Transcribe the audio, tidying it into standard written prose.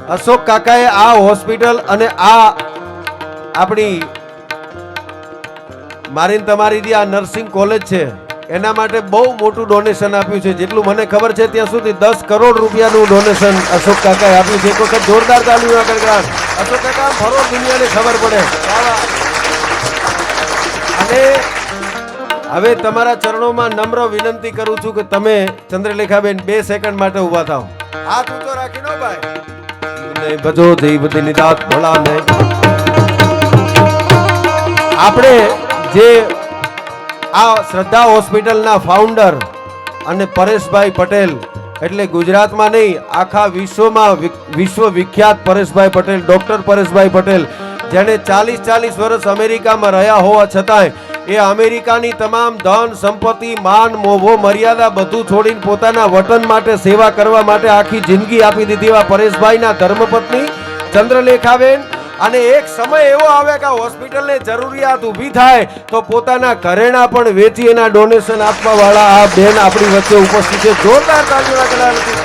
અશોક કાકાએ આ હોસ્પિટલ અને આ આપણી મારી તમારી જે આ નર્સિંગ કોલેજ છે એના માટે બહુ મોટું ડોનેશન આપ્યું છે. જેટલું મને ખબર છે ત્યાં સુધી 10 કરોડ રૂપિયાનું ડોનેશન અશોક કાકાએ આપ્યું છે. એક વખત જોરદાર તાલીઓ આગળ અશોક કાકા ફરો દુનિયાને ખબર પડે. અને હવે તમારા ચરણોમાં નમ્ર વિનંતી કરું છું કે તમે ચંદ્રલેખાબેન 2 સેકન્ડ માટે ઊભા થાઓ. હાથ ઊંચો રાખીનો ભાઈ ભજો દેવતી નિદાત ભોળાને. આપણે જે આ શ્રદ્ધા હોસ્પિટલના ફાઉન્ડર અને પરેશભાઈ પટેલ એટલે ગુજરાતમાં નહીં આખા વિશ્વમાં વિશ્વ વિખ્યાત પરેશભાઈ પટેલ, ડોક્ટર પરેશભાઈ પટેલ, જેણે 40 વર્ષ અમેરિકામાં રહ્યા હોવા છતાંય એ અમેરિકાની તમામ ધન સંપત્તિ માન મોભો મર્યાદા બધું છોડીને પોતાના વતન માટે સેવા કરવા માટે આખી જિંદગી આપી દીધી એવા પરેશભાઈના ધર્મપત્ની ચંદ્રલેખાબેન. અને એક સમય એવો આવે કે હોસ્પિટલને જરૂરિયાત ઊભી થાય તો પોતાના ઘરેણા પણ વેચી એના ડોનેશન આપવા વાળા આ બેન આપણી વચ્ચે ઉપસ્થિત છે. જોરદાર તાળીઓ.